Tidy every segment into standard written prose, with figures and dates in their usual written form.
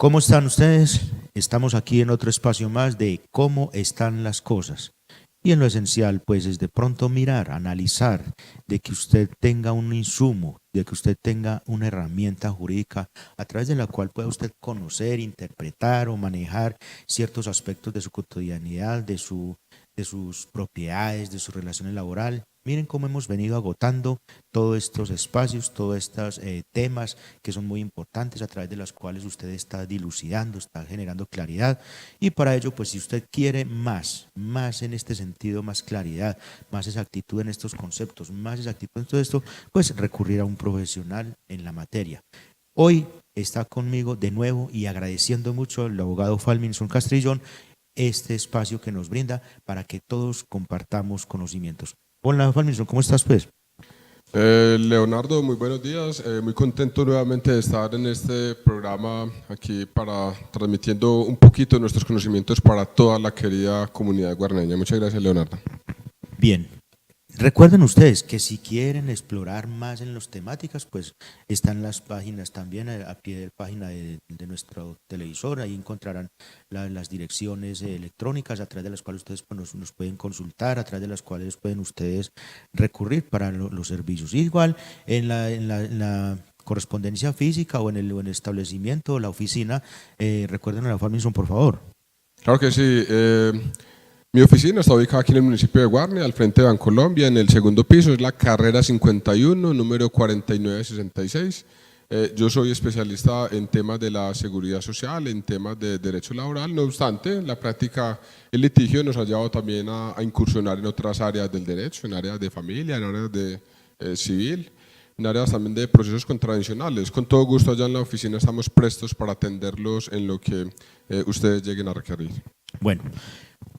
¿Cómo están ustedes? Estamos aquí en otro espacio más de cómo están las cosas. Y en lo esencial, pues, es de pronto mirar, analizar, de que usted tenga un insumo, de que usted tenga una herramienta jurídica a través de la cual pueda usted conocer, interpretar o manejar ciertos aspectos de su cotidianidad, de sus propiedades, de sus relaciones laborales. Miren cómo hemos venido agotando todos estos espacios, todos estos temas que son muy importantes a través de los cuales usted está dilucidando, está generando claridad. Y para ello, pues si usted quiere más en este sentido, más claridad, más exactitud en estos conceptos, más exactitud en todo esto, pues recurrir a un profesional en la materia. Hoy está conmigo de nuevo y agradeciendo mucho al abogado Falminson Castrillón este espacio que nos brinda para que todos compartamos conocimientos. Hola Falminson, ¿cómo estás pues? Leonardo, muy buenos días, muy contento nuevamente de estar en este programa aquí transmitiendo un poquito de nuestros conocimientos para toda la querida comunidad guarneña. Muchas gracias, Leonardo. Bien, recuerden ustedes que si quieren explorar más en las temáticas, pues están las páginas también a pie de página de nuestro televisor, ahí encontrarán las direcciones electrónicas a través de las cuales ustedes pues, nos pueden consultar, a través de las cuales pueden ustedes recurrir para los servicios. Igual en la correspondencia física o en el establecimiento o la oficina, recuerden a la Falminson, por favor. Claro que sí. Mi oficina está ubicada aquí en el municipio de Guarne, al frente de Bancolombia, en el segundo piso, es la carrera 51, número 4966. Yo soy especialista en temas de la seguridad social, en temas de derecho laboral. No obstante, la práctica, el litigio nos ha llevado también a incursionar en otras áreas del derecho, en áreas de familia, en áreas de civil, en áreas también de procesos contravencionales. Con todo gusto allá en la oficina estamos prestos para atenderlos en lo que ustedes lleguen a requerir. Bueno,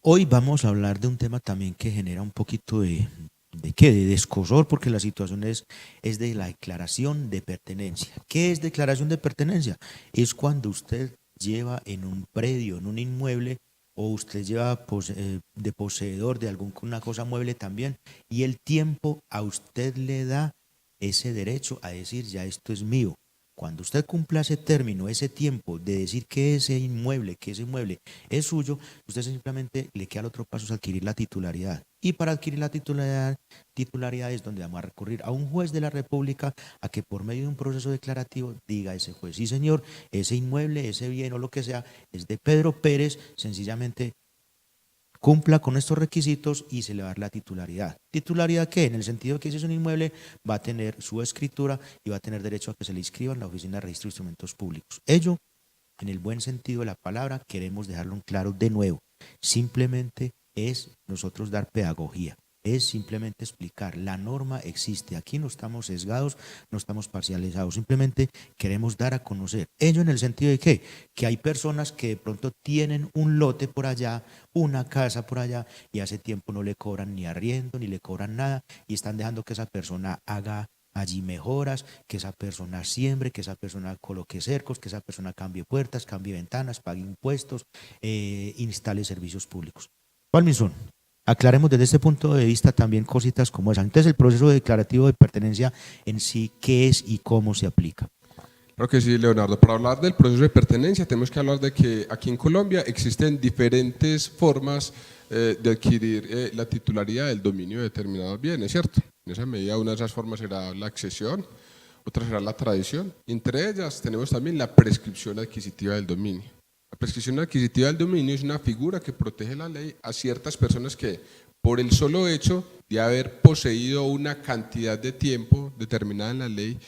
hoy vamos a hablar de un tema también que genera un poquito de descosor, porque la situación es de la declaración de pertenencia. ¿Qué es declaración de pertenencia? Es cuando usted lleva en un predio, en un inmueble, o usted lleva de poseedor de alguna cosa mueble también, y el tiempo a usted le da ese derecho a decir ya esto es mío. Cuando usted cumpla ese término, ese tiempo de decir que ese inmueble es suyo, usted simplemente le queda el otro paso, es adquirir la titularidad. Y para adquirir la titularidad es donde vamos a recurrir a un juez de la República a que por medio de un proceso declarativo diga a ese juez, sí señor, ese inmueble, ese bien o lo que sea, es de Pedro Pérez, sencillamente cumpla con estos requisitos y se le va a dar la titularidad. ¿Titularidad qué? En el sentido que si es un inmueble va a tener su escritura y va a tener derecho a que se le inscriba en la Oficina de Registro de Instrumentos Públicos. Ello, en el buen sentido de la palabra, queremos dejarlo en claro de nuevo. Simplemente es nosotros dar pedagogía. Es simplemente explicar, la norma existe, aquí no estamos sesgados, no estamos parcializados, simplemente queremos dar a conocer. Ello en el sentido de que hay personas que de pronto tienen un lote por allá, una casa por allá, y hace tiempo no le cobran ni arriendo, ni le cobran nada, y están dejando que esa persona haga allí mejoras, que esa persona siembre, que esa persona coloque cercos, que esa persona cambie puertas, cambie ventanas, pague impuestos, instale servicios públicos. Falminson, aclaremos desde este punto de vista también cositas como esa. Entonces, el proceso declarativo de pertenencia en sí, ¿qué es y cómo se aplica? Claro que sí, Leonardo. Para hablar del proceso de pertenencia tenemos que hablar de que aquí en Colombia existen diferentes formas de adquirir la titularidad del dominio de determinados bienes, ¿cierto? En esa medida una de esas formas será la accesión, otra será la tradición. Entre ellas tenemos también la prescripción adquisitiva del dominio. La prescripción adquisitiva del dominio es una figura que protege la ley a ciertas personas que, por el solo hecho de haber poseído una cantidad de tiempo determinada en la ley,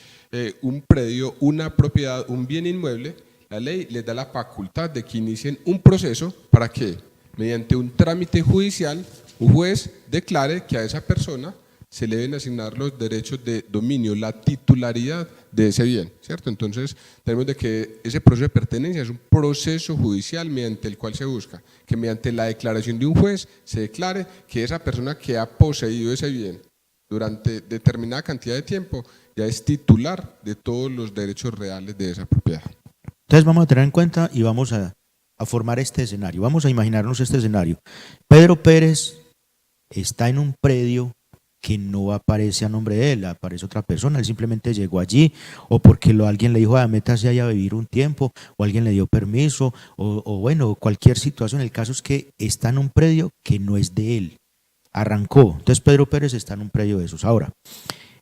un predio, una propiedad, un bien inmueble, la ley les da la facultad de que inicien un proceso para que, mediante un trámite judicial, un juez declare que a esa persona se le deben asignar los derechos de dominio, la titularidad de ese bien, ¿cierto? Entonces, tenemos de que ese proceso de pertenencia es un proceso judicial mediante el cual se busca que mediante la declaración de un juez se declare que esa persona que ha poseído ese bien durante determinada cantidad de tiempo ya es titular de todos los derechos reales de esa propiedad. Entonces vamos a tener en cuenta y vamos a formar este escenario, vamos a imaginarnos este escenario. Pedro Pérez está en un predio que no aparece a nombre de él, aparece otra persona, él simplemente llegó allí, o porque alguien le dijo, métase allá a vivir un tiempo, o alguien le dio permiso, o bueno, cualquier situación. El caso es que está en un predio que no es de él, arrancó. Entonces Pedro Pérez está en un predio de esos. Ahora,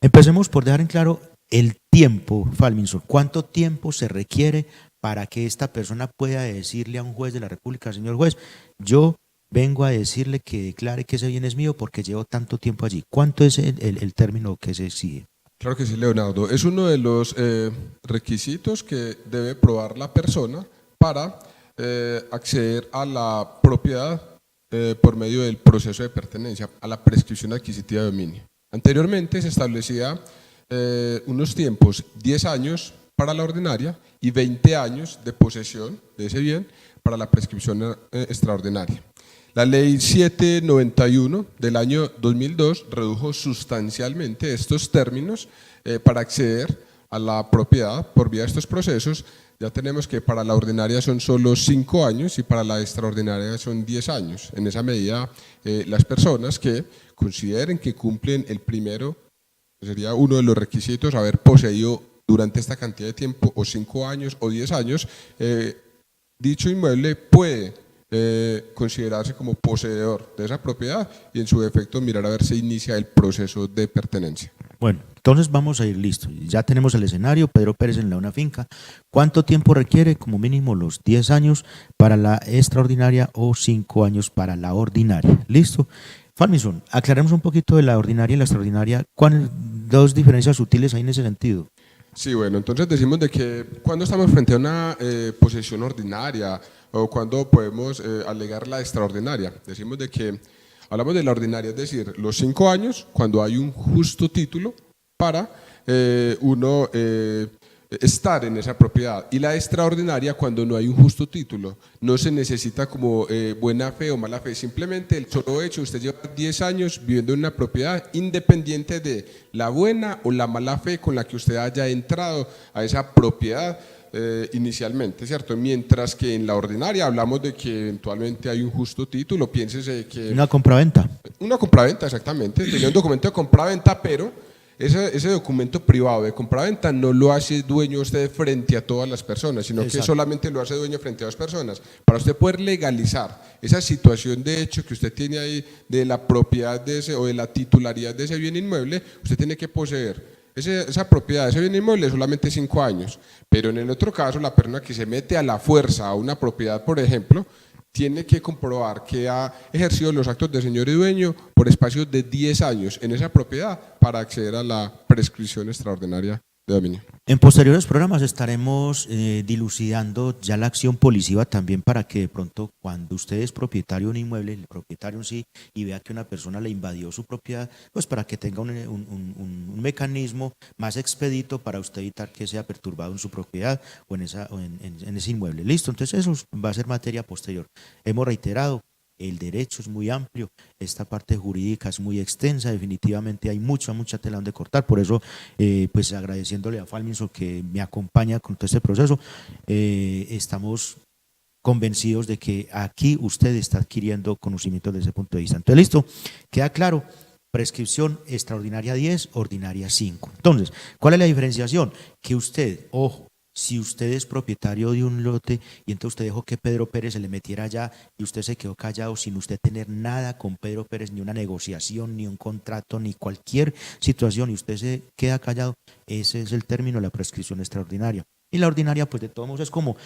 empecemos por dejar en claro el tiempo, Falminson. ¿Cuánto tiempo se requiere para que esta persona pueda decirle a un juez de la República, señor juez, yo vengo a decirle que declare que ese bien es mío porque llevo tanto tiempo allí? ¿Cuánto es el término que se exige? Claro que sí, Leonardo. Es uno de los requisitos que debe probar la persona para acceder a la propiedad por medio del proceso de pertenencia, a la prescripción adquisitiva de dominio. Anteriormente se establecía unos tiempos, 10 años para la ordinaria y 20 años de posesión de ese bien para la prescripción extraordinaria. La ley 791 del año 2002 redujo sustancialmente estos términos para acceder a la propiedad por vía de estos procesos. Ya tenemos que para la ordinaria son solo 5 años y para la extraordinaria son 10 años. En esa medida, las personas que consideren que cumplen el primero, sería uno de los requisitos, haber poseído durante esta cantidad de tiempo, o 5 años o 10 años, dicho inmueble puede considerarse como poseedor de esa propiedad y en su defecto mirar a ver si inicia el proceso de pertenencia. Bueno, entonces vamos a ir listos. Ya tenemos el escenario, Pedro Pérez en una finca. ¿Cuánto tiempo requiere? Como mínimo los 10 años para la extraordinaria o 5 años para la ordinaria. ¿Listo? Falminson, aclaremos un poquito de la ordinaria y la extraordinaria. ¿Cuáles dos diferencias sutiles hay en ese sentido? Sí, bueno, entonces decimos de que cuando estamos frente a una posesión ordinaria o cuando podemos alegar la extraordinaria, decimos de que hablamos de la ordinaria, es decir, los 5 años cuando hay un justo título para uno estar en esa propiedad, y la extraordinaria cuando no hay un justo título, no se necesita como buena fe o mala fe, simplemente el solo hecho, usted lleva 10 años viviendo en una propiedad independiente de la buena o la mala fe con la que usted haya entrado a esa propiedad inicialmente, ¿cierto? Mientras que en la ordinaria hablamos de que eventualmente hay un justo título, piénsese que… Una compraventa. Una compraventa, exactamente, tenía un documento de compraventa, pero ese documento privado de compraventa no lo hace dueño usted frente a todas las personas, sino Exacto. que solamente lo hace dueño frente a 2 personas. Para usted poder legalizar esa situación de hecho que usted tiene ahí de la propiedad de ese o de la titularidad de ese bien inmueble, usted tiene que poseer esa propiedad, ese bien inmueble solamente 5 años. Pero en el otro caso, la persona que se mete a la fuerza a una propiedad, por ejemplo, tiene que comprobar que ha ejercido los actos de señor y dueño por espacios de 10 años en esa propiedad para acceder a la prescripción extraordinaria de dominio. En posteriores programas estaremos dilucidando ya la acción policiva también, para que de pronto cuando usted es propietario de un inmueble, el propietario en sí, y vea que una persona le invadió su propiedad, pues para que tenga un mecanismo más expedito para usted evitar que sea perturbado en su propiedad o en ese inmueble. Listo, entonces eso va a ser materia posterior. Hemos reiterado, el derecho es muy amplio, esta parte jurídica es muy extensa, definitivamente hay mucha tela donde cortar, por eso pues agradeciéndole a Falminson que me acompaña con todo este proceso, estamos convencidos de que aquí usted está adquiriendo conocimientos desde ese punto de vista. Entonces, listo, queda claro, prescripción extraordinaria 10, ordinaria 5. Entonces, ¿cuál es la diferenciación? Que usted, ojo, si usted es propietario de un lote y entonces usted dejó que Pedro Pérez se le metiera allá y usted se quedó callado sin usted tener nada con Pedro Pérez, ni una negociación, ni un contrato, ni cualquier situación, y usted se queda callado, ese es el término de la prescripción extraordinaria. Y la ordinaria, pues de todos modos es como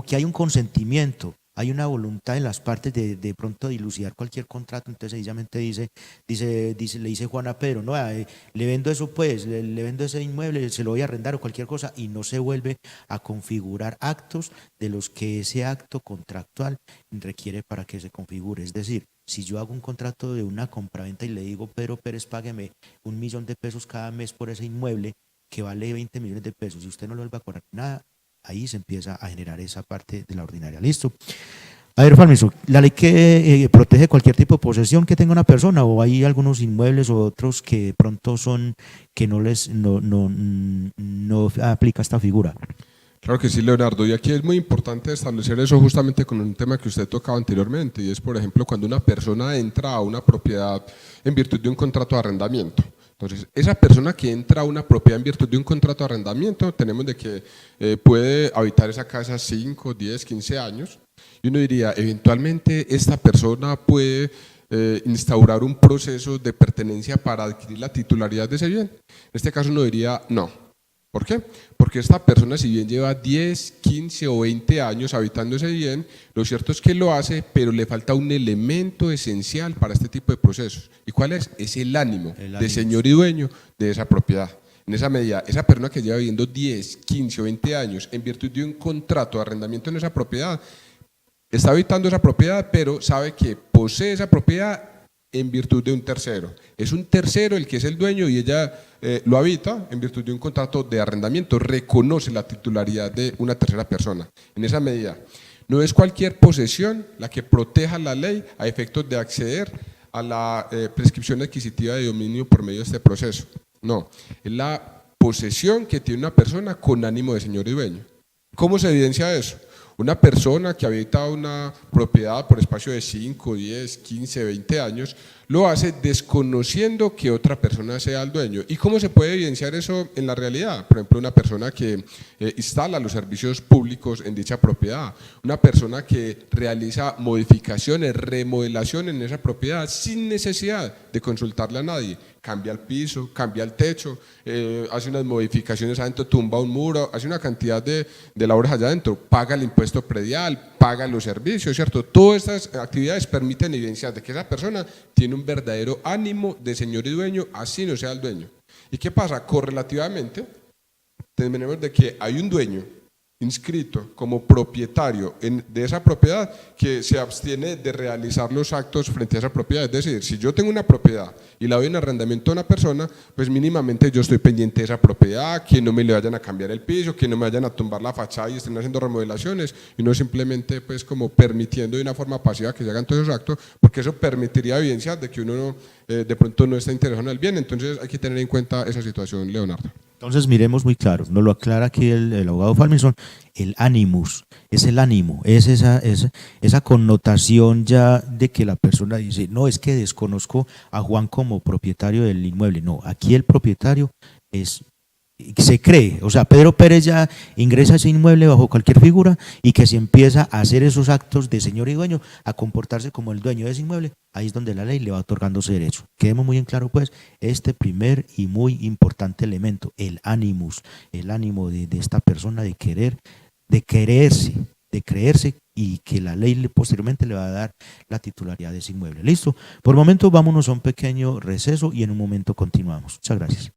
que hay un consentimiento, hay una voluntad en las partes de pronto dilucidar cualquier contrato. Entonces sencillamente le dice Juan a Pedro, no, le vendo eso pues, le vendo ese inmueble, se lo voy a arrendar o cualquier cosa, y no se vuelve a configurar actos de los que ese acto contractual requiere para que se configure. Es decir, si yo hago un contrato de una compraventa y le digo, Pedro Pérez, págueme 1 millón de pesos cada mes por ese inmueble que vale 20 millones de pesos, y usted no le vuelve a cobrar nada, ahí se empieza a generar esa parte de la ordinaria. ¿Listo? A ver, Falminson, ¿la ley que protege cualquier tipo de posesión que tenga una persona, o hay algunos inmuebles o otros que de pronto son que no aplica esta figura? Claro que sí, Leonardo, y aquí es muy importante establecer eso justamente con un tema que usted tocaba anteriormente, y es, por ejemplo, cuando una persona entra a una propiedad en virtud de un contrato de arrendamiento. Entonces, esa persona que entra a una propiedad en virtud de un contrato de arrendamiento, tenemos de que puede habitar esa casa 5, 10, 15 años, y uno diría, eventualmente esta persona puede instaurar un proceso de pertenencia para adquirir la titularidad de ese bien. En este caso uno diría, no. ¿Por qué? Porque esta persona, si bien lleva 10, 15 o 20 años habitando ese bien, lo cierto es que lo hace, pero le falta un elemento esencial para este tipo de procesos. ¿Y cuál es? Es el ánimo de señor y dueño de esa propiedad. En esa medida, esa persona que lleva viviendo 10, 15 o 20 años en virtud de un contrato de arrendamiento en esa propiedad, está habitando esa propiedad, pero sabe que posee esa propiedad en virtud de un tercero. Es un tercero el que es el dueño y ella lo habita en virtud de un contrato de arrendamiento, reconoce la titularidad de una tercera persona. En esa medida, no es cualquier posesión la que proteja la ley a efectos de acceder a la prescripción adquisitiva de dominio por medio de este proceso. No, es la posesión que tiene una persona con ánimo de señor y dueño. ¿Cómo se evidencia eso? Una persona que habita una propiedad por espacio de 5, 10, 15, 20 años, lo hace desconociendo que otra persona sea el dueño. ¿Y cómo se puede evidenciar eso en la realidad? Por ejemplo, una persona que instala los servicios públicos en dicha propiedad, una persona que realiza modificaciones, remodelaciones en esa propiedad sin necesidad de consultarle a nadie. Cambia el piso, cambia el techo, hace unas modificaciones adentro, tumba un muro, hace una cantidad de labores allá adentro, paga el impuesto predial, paga los servicios, ¿cierto? Todas estas actividades permiten evidenciar de que esa persona tiene un verdadero ánimo de señor y dueño, así no sea el dueño. ¿Y qué pasa? Correlativamente, tenemos de que hay un dueño inscrito como propietario de esa propiedad que se abstiene de realizar los actos frente a esa propiedad. Es decir, si yo tengo una propiedad y la doy en arrendamiento a una persona, pues mínimamente yo estoy pendiente de esa propiedad, que no me le vayan a cambiar el piso, que no me vayan a tumbar la fachada y estén haciendo remodelaciones, y no simplemente pues como permitiendo de una forma pasiva que se hagan todos esos actos, porque eso permitiría evidenciar de que uno de pronto no está interesado en el bien. Entonces hay que tener en cuenta esa situación, Leonardo. Entonces miremos muy claro, nos lo aclara aquí el abogado Falminson, el animus, es el ánimo, es esa connotación ya de que la persona dice, no, es que desconozco a Juan como propietario del inmueble. No, aquí el propietario se cree, o sea, Pedro Pérez ya ingresa a ese inmueble bajo cualquier figura y que se empieza a hacer esos actos de señor y dueño, a comportarse como el dueño de ese inmueble. Ahí es donde la ley le va otorgando ese derecho. Quedemos muy en claro pues este primer y muy importante elemento, el animus, el ánimo de esta persona de querer, de creerse y que la ley posteriormente le va a dar la titularidad de ese inmueble. Listo, por el momento vámonos a un pequeño receso y en un momento continuamos. Muchas gracias.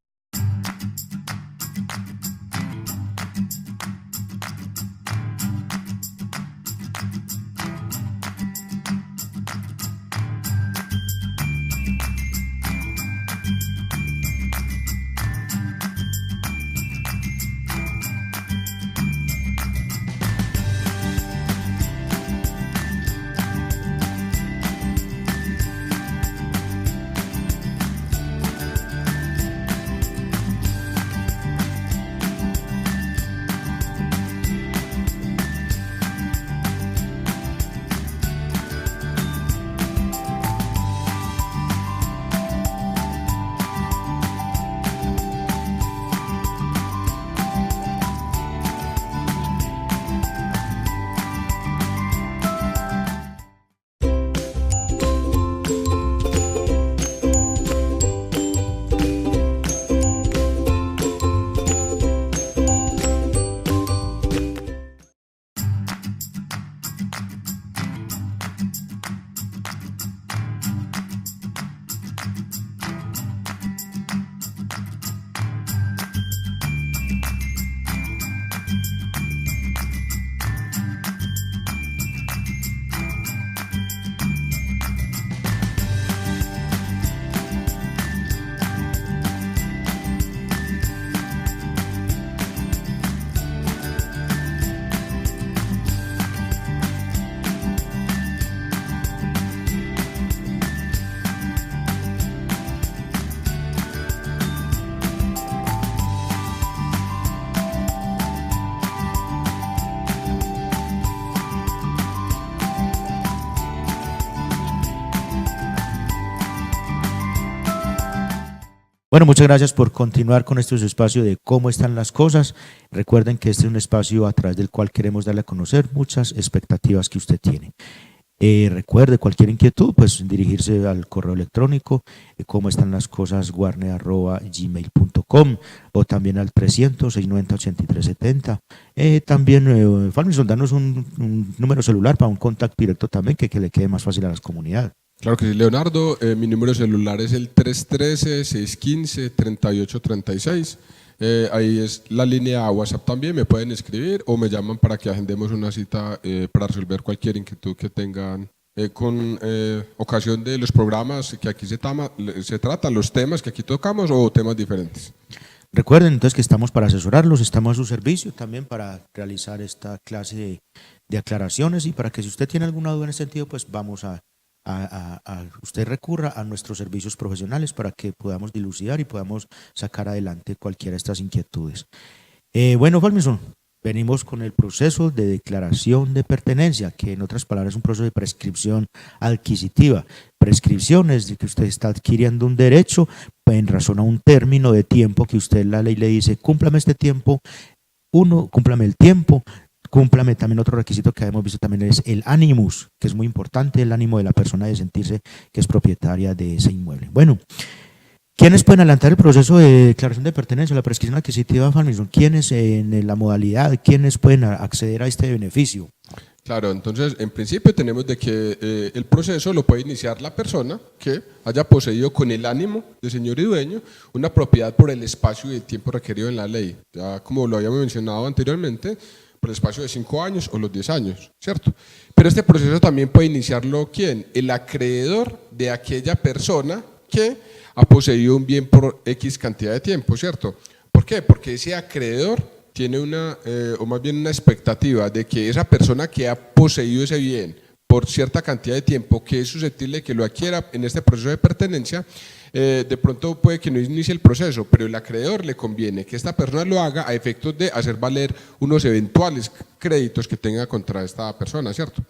Bueno, muchas gracias por continuar con este espacio de cómo están las cosas. Recuerden que este es un espacio a través del cual queremos darle a conocer muchas expectativas que usted tiene. Recuerde, cualquier inquietud, pues dirigirse al correo electrónico, cómo están las cosas, guarne@gmail.com, o también al 300-690-8370. También, Falmison, danos un número celular para un contacto directo también, que le quede más fácil a las comunidades. Claro que sí, Leonardo, mi número celular es el 313-615-3836. Ahí es la línea WhatsApp también, me pueden escribir o me llaman para que agendemos una cita para resolver cualquier inquietud que tengan con ocasión de los programas que aquí se tratan, los temas que aquí tocamos o temas diferentes. Recuerden entonces que estamos para asesorarlos, estamos a su servicio también para realizar esta clase de aclaraciones, y para que si usted tiene alguna duda en ese sentido, pues vamos a usted recurra a nuestros servicios profesionales para que podamos dilucidar y podamos sacar adelante cualquiera de estas inquietudes. Bueno, Falmison, venimos con el proceso de declaración de pertenencia, que en otras palabras es un proceso de prescripción adquisitiva. Prescripción es de que usted está adquiriendo un derecho en razón a un término de tiempo que usted, la ley le dice, cúmplame este tiempo, cúmplame el tiempo. Cúmplame también. Otro requisito que hemos visto también es el animus, que es muy importante, el ánimo de la persona de sentirse que es propietaria de ese inmueble. Bueno, ¿quiénes pueden adelantar el proceso de declaración de pertenencia, la prescripción adquisitiva, Falmison? ¿Quiénes en la modalidad, quiénes pueden acceder a este beneficio? Claro, entonces en principio tenemos de que el proceso lo puede iniciar la persona que haya poseído con el ánimo de señor y dueño una propiedad por el espacio y el tiempo requerido en la ley. Ya como lo habíamos mencionado anteriormente, por el espacio de 5 años o los 10 años, ¿cierto? Pero este proceso también puede iniciarlo ¿quién? El acreedor de aquella persona que ha poseído un bien por X cantidad de tiempo, ¿cierto? ¿Por qué? Porque ese acreedor tiene o más bien una expectativa de que esa persona que ha poseído ese bien por cierta cantidad de tiempo, que es susceptible de que lo adquiera en este proceso de pertenencia, de pronto puede que no inicie el proceso, pero el acreedor le conviene que esta persona lo haga a efectos de hacer valer unos eventuales créditos que tenga contra esta persona, ¿cierto?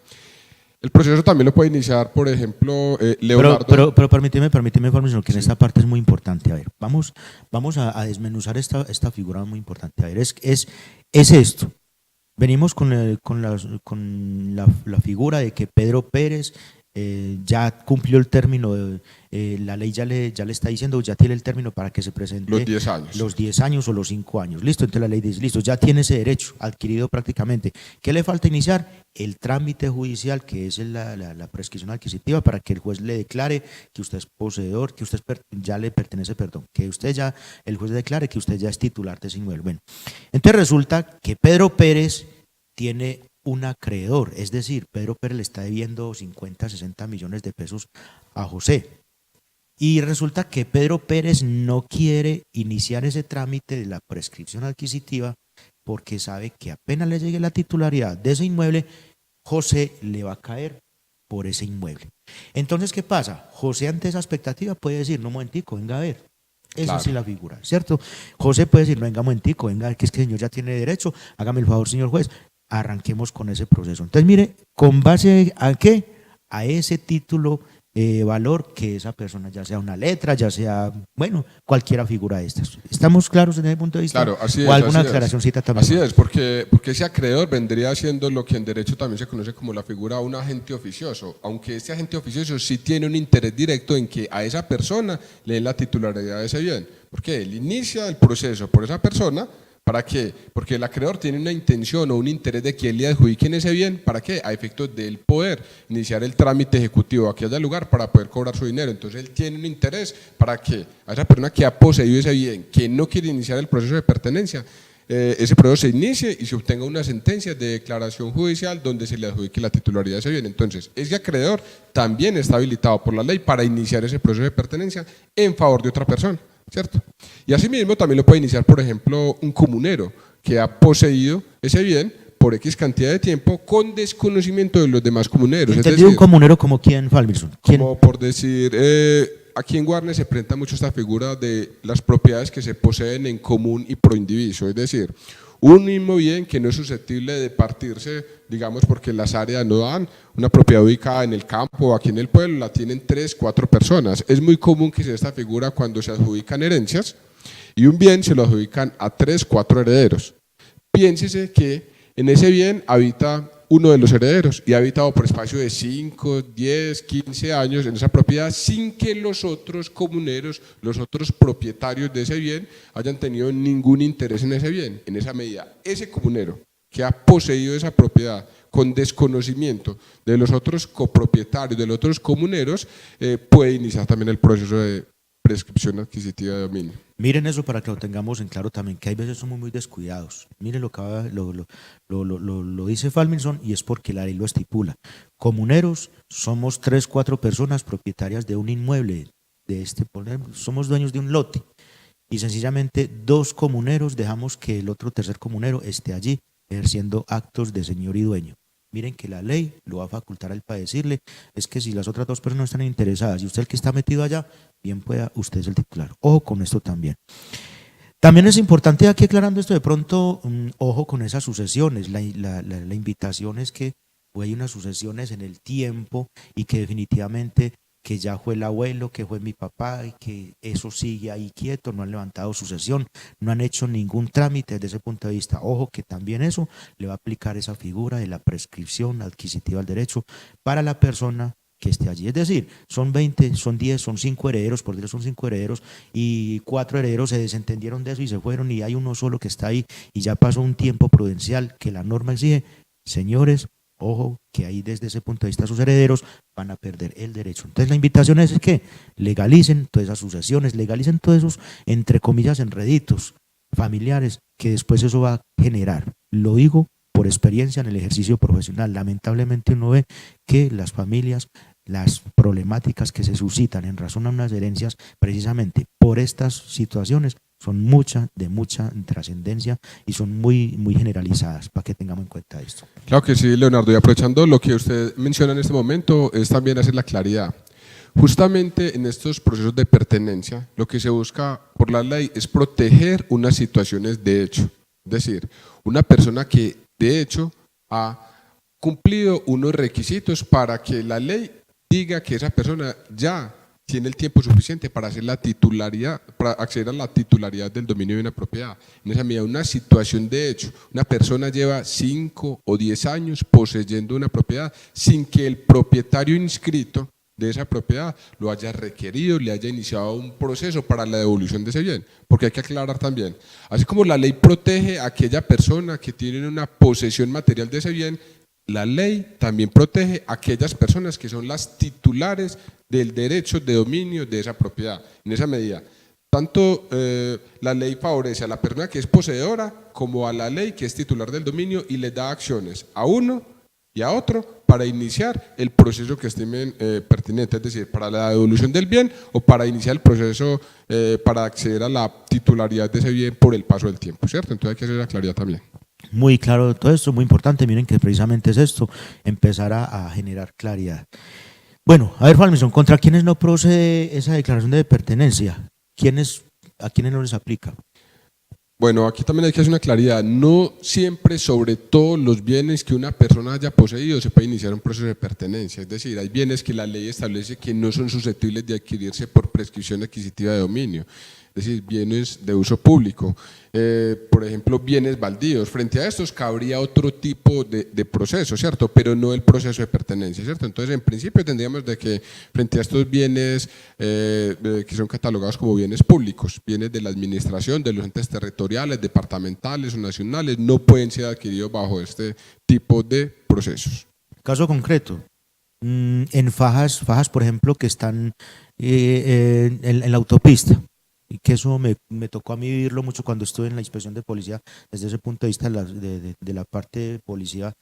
El proceso también lo puede iniciar, por ejemplo, Leonardo. Pero permíteme, Falmison, que en esta parte es muy importante. A ver, vamos a desmenuzar esta figura muy importante. A ver, es esto. Venimos con la figura de que Pedro Pérez ya cumplió el término, la ley ya le está diciendo, ya tiene el término para que se presente los 10 años. Los 10 años o los 5 años. Listo, entonces la ley dice, listo, ya tiene ese derecho adquirido prácticamente. ¿Qué le falta iniciar? El trámite judicial, que es la prescripción adquisitiva, para que el juez le declare que usted es poseedor, que usted ya le pertenece, que usted ya, el juez le declare que usted ya es titular de ese inmueble. Bueno, entonces resulta que Pedro Pérez tiene un acreedor, es decir, Pedro Pérez le está debiendo 50, 60 millones de pesos a José. Y resulta que Pedro Pérez no quiere iniciar ese trámite de la prescripción adquisitiva porque sabe que apenas le llegue la titularidad de ese inmueble, José le va a caer por ese inmueble. Entonces, ¿qué pasa? José, ante esa expectativa, puede decir, no, momentico, venga a ver. Esa sí es la figura, ¿cierto? José puede decir, no, venga, momentico, venga, que es que el señor ya tiene derecho, hágame el favor, señor juez, arranquemos con ese proceso. Entonces, mire, ¿con base a qué? A ese título valor que esa persona, ya sea una letra, ya sea, bueno, cualquiera figura de estas. ¿Estamos claros desde ese punto de vista? Claro, así es. ¿O alguna aclaracióncita también? Así es, porque ese acreedor vendría siendo lo que en derecho también se conoce como la figura de un agente oficioso, aunque este agente oficioso sí tiene un interés directo en que a esa persona le den la titularidad de ese bien. Porque él inicia el proceso por esa persona. ¿Para qué? Porque el acreedor tiene una intención o un interés de que él le adjudiquen ese bien. ¿Para qué? A efectos del poder iniciar el trámite ejecutivo a que haya lugar para poder cobrar su dinero. Entonces él tiene un interés para que a esa persona que ha poseído ese bien, que no quiere iniciar el proceso de pertenencia, ese proceso se inicie y se obtenga una sentencia de declaración judicial donde se le adjudique la titularidad de ese bien. Entonces ese acreedor también está habilitado por la ley para iniciar ese proceso de pertenencia en favor de otra persona, ¿cierto? Y asimismo también lo puede iniciar, por ejemplo, un comunero que ha poseído ese bien por X cantidad de tiempo con desconocimiento de los demás comuneros. ¿Entendido un comunero como quién, Falmison? Como por decir, aquí en Guarne se presenta mucho esta figura de las propiedades que se poseen en común y pro indiviso, es decir, un mismo bien que no es susceptible de partirse, digamos, porque las áreas no dan, una propiedad ubicada en el campo o aquí en el pueblo la tienen 3, 4 personas. Es muy común que se dé esta figura cuando se adjudican herencias y un bien se lo adjudican a 3, 4 herederos. Piénsese que en ese bien habita uno de los herederos y ha habitado por espacio de 5, 10, 15 años en esa propiedad sin que los otros comuneros, los otros propietarios de ese bien hayan tenido ningún interés en ese bien. En esa medida, ese comunero que ha poseído esa propiedad con desconocimiento de los otros copropietarios, de los otros comuneros, puede iniciar también el proceso de prescripción adquisitiva de dominio. Miren eso para que lo tengamos en claro también, que hay veces somos muy descuidados. Miren lo dice Falminson y es porque la ley lo estipula. Comuneros somos 3, 4 personas propietarias de un inmueble, somos dueños de un lote y sencillamente 2 comuneros dejamos que el otro tercer comunero esté allí ejerciendo actos de señor y dueño. Miren que la ley lo va a facultar a él para decirle, es que si las otras 2 personas no están interesadas y usted el que está metido allá, bien pueda, usted es el titular. Ojo con esto también. También es importante aquí aclarando esto de pronto, ojo con esas sucesiones. La invitación es que hay unas sucesiones en el tiempo y que definitivamente que ya fue el abuelo, que fue mi papá y que eso sigue ahí quieto, no han levantado sucesión, no han hecho ningún trámite desde ese punto de vista. Ojo que también eso le va a aplicar esa figura de la prescripción adquisitiva del derecho para la persona que esté allí. Es decir, son 20, son 10, son 5 herederos, por Dios, son 5 herederos y 4 herederos se desentendieron de eso y se fueron y hay uno solo que está ahí y ya pasó un tiempo prudencial que la norma exige. Señores, ojo que ahí desde ese punto de vista sus herederos van a perder el derecho. Entonces la invitación es que legalicen todas esas sucesiones, legalicen todos esos, entre comillas, enreditos familiares que después eso va a generar. Lo digo por experiencia en el ejercicio profesional. Lamentablemente uno ve que las familias, las problemáticas que se suscitan en razón a unas herencias precisamente por estas situaciones son de mucha trascendencia y son muy generalizadas, para que tengamos en cuenta esto. Claro que sí, Leonardo, y aprovechando lo que usted menciona en este momento, es también hacer la claridad. Justamente en estos procesos de pertenencia, lo que se busca por la ley es proteger unas situaciones de hecho, es decir, una persona que de hecho ha cumplido unos requisitos para que la ley diga que esa persona ya tiene el tiempo suficiente para hacer la titularidad, para acceder a la titularidad del dominio de una propiedad. En esa medida, una situación de hecho, una persona lleva 5 o 10 años poseyendo una propiedad sin que el propietario inscrito de esa propiedad lo haya requerido, le haya iniciado un proceso para la devolución de ese bien, porque hay que aclarar también, así como la ley protege a aquella persona que tiene una posesión material de ese bien, la ley también protege a aquellas personas que son las titulares del derecho de dominio de esa propiedad. En esa medida, tanto la ley favorece a la persona que es poseedora como a la ley que es titular del dominio y le da acciones a uno y a otro para iniciar el proceso que estimen pertinente, es decir, para la devolución del bien o para iniciar el proceso para acceder a la titularidad de ese bien por el paso del tiempo, ¿cierto? Entonces hay que hacer la claridad también. Muy claro todo esto, muy importante. Miren que precisamente es esto, empezar a generar claridad. Bueno, a ver, Falminson, ¿contra quiénes no procede esa declaración de pertenencia? ¿A quiénes no les aplica? Bueno, aquí también hay que hacer una claridad. No siempre sobre todos los bienes que una persona haya poseído se puede iniciar un proceso de pertenencia. Es decir, hay bienes que la ley establece que no son susceptibles de adquirirse por prescripción adquisitiva de dominio. Es decir, bienes de uso público, por ejemplo, bienes baldíos. Frente a estos cabría otro tipo de proceso, ¿cierto? Pero no el proceso de pertenencia, ¿cierto? Entonces, en principio tendríamos de que frente a estos bienes que son catalogados como bienes públicos, bienes de la administración, de los entes territoriales, departamentales o nacionales, no pueden ser adquiridos bajo este tipo de procesos. Caso concreto, en fajas, por ejemplo, que están en la autopista, y que eso me tocó a mí vivirlo mucho cuando estuve en la inspección de policía, desde ese punto de vista de la parte de policía,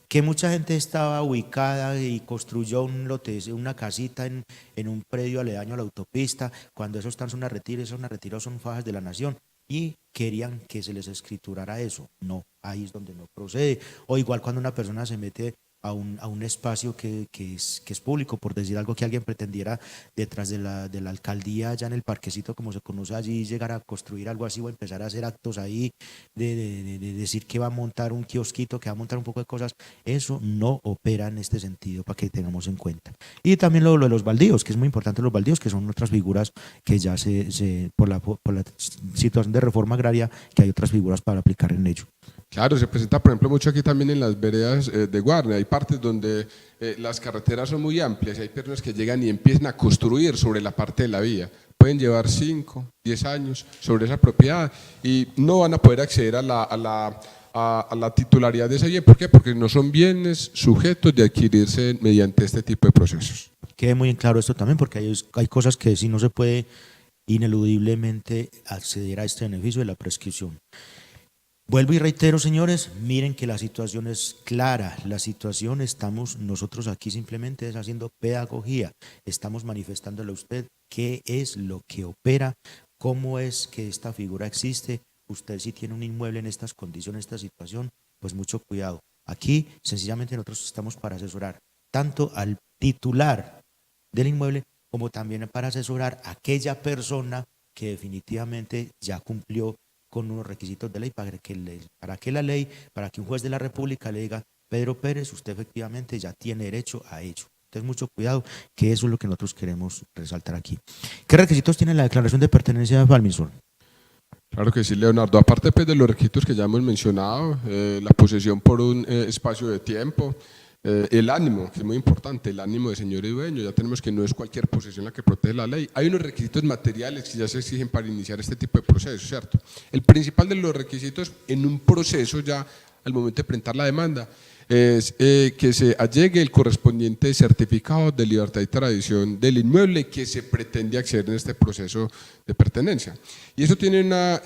que mucha gente estaba ubicada y construyó un lote, una casita en un predio aledaño a la autopista, cuando esos están zonas retiros son fajas de la nación, y querían que se les escriturara eso. No, ahí es donde no procede. O igual cuando una persona se mete a un espacio que es público, por decir algo, que alguien pretendiera detrás de la alcaldía, allá en el parquecito, como se conoce allí, llegar a construir algo así o empezar a hacer actos ahí, de decir que va a montar un kiosquito, que va a montar un poco de cosas, eso no opera en este sentido, para que tengamos en cuenta. Y también lo de los baldíos, que es muy importante los baldíos, que son otras figuras que ya por la situación de reforma agraria, que hay otras figuras para aplicar en ello. Claro, se presenta por ejemplo mucho aquí también en las veredas de Guarne. Hay partes donde las carreteras son muy amplias y hay personas que llegan y empiezan a construir sobre la parte de la vía. Pueden llevar 5, 10 años sobre esa propiedad y no van a poder acceder a la titularidad de ese bien. ¿Por qué? Porque no son bienes sujetos de adquirirse mediante este tipo de procesos. Quede muy en claro esto también, porque hay cosas que sí no se puede ineludiblemente acceder a este beneficio de la prescripción. Vuelvo y reitero, señores, miren que la situación es clara, la situación estamos nosotros aquí simplemente es haciendo pedagogía, estamos manifestándole a usted qué es lo que opera, cómo es que esta figura existe. Usted si tiene un inmueble en estas condiciones, esta situación, pues mucho cuidado. Aquí sencillamente nosotros estamos para asesorar tanto al titular del inmueble como también para asesorar a aquella persona que definitivamente ya cumplió con unos requisitos de ley para que la ley, para que un juez de la República le diga: Pedro Pérez, usted efectivamente ya tiene derecho a ello. Entonces mucho cuidado, que eso es lo que nosotros queremos resaltar aquí. ¿Qué requisitos tiene la declaración de pertenencia de Falminson? Claro que sí, Leonardo. Aparte pues, de los requisitos que ya hemos mencionado, la posesión por un espacio de tiempo, el ánimo, que es muy importante, el ánimo de señor y dueño, ya tenemos que no es cualquier posesión la que protege la ley. Hay unos requisitos materiales que ya se exigen para iniciar este tipo de proceso, ¿cierto? El principal de los requisitos en un proceso ya al momento de presentar la demanda es que se allegue el correspondiente certificado de libertad y tradición del inmueble que se pretende acceder en este proceso de pertenencia. Y eso tiene una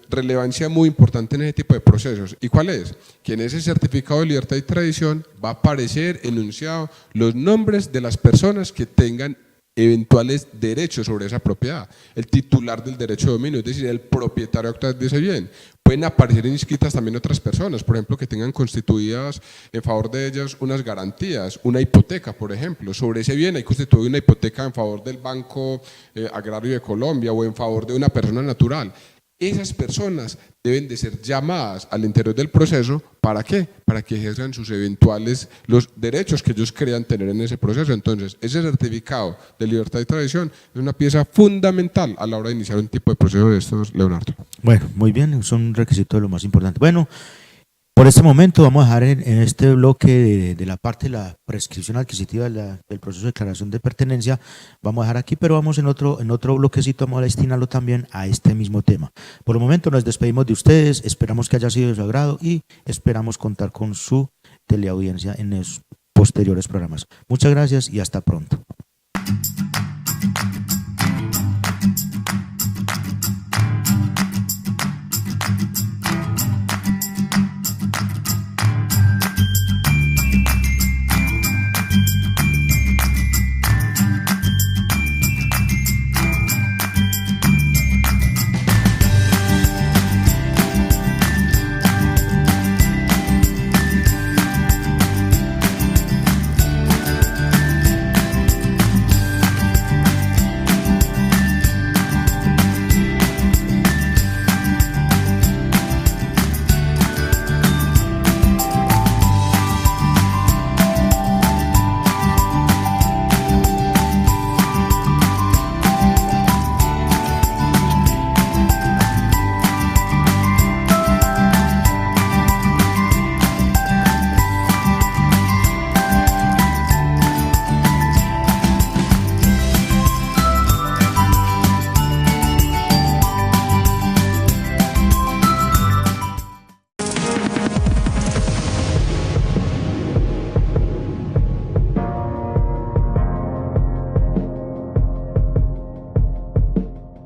relevancia muy importante en ese tipo de procesos. ¿Y cuál es? Que en ese certificado de libertad y tradición va a aparecer enunciado los nombres de las personas que tengan eventuales derechos sobre esa propiedad, el titular del derecho de dominio, es decir, el propietario actual de ese bien. Pueden aparecer inscritas también otras personas, por ejemplo, que tengan constituidas en favor de ellas unas garantías, una hipoteca, por ejemplo, sobre ese bien hay constituida una hipoteca en favor del Banco Agrario de Colombia o en favor de una persona natural. Esas personas deben de ser llamadas al interior del proceso, ¿para qué? Para que ejerzan sus eventuales, los derechos que ellos crean tener en ese proceso. Entonces, ese certificado de libertad y tradición es una pieza fundamental a la hora de iniciar un tipo de proceso de estos, Leonardo. Bueno, muy bien, son un requisito de lo más importante. Bueno, por este momento vamos a dejar en este bloque de la parte de la prescripción adquisitiva del proceso de declaración de pertenencia, vamos a dejar aquí, pero vamos en otro bloquecito, vamos a destinarlo también a este mismo tema. Por el momento nos despedimos de ustedes, esperamos que haya sido de su agrado y esperamos contar con su teleaudiencia en los posteriores programas. Muchas gracias y hasta pronto.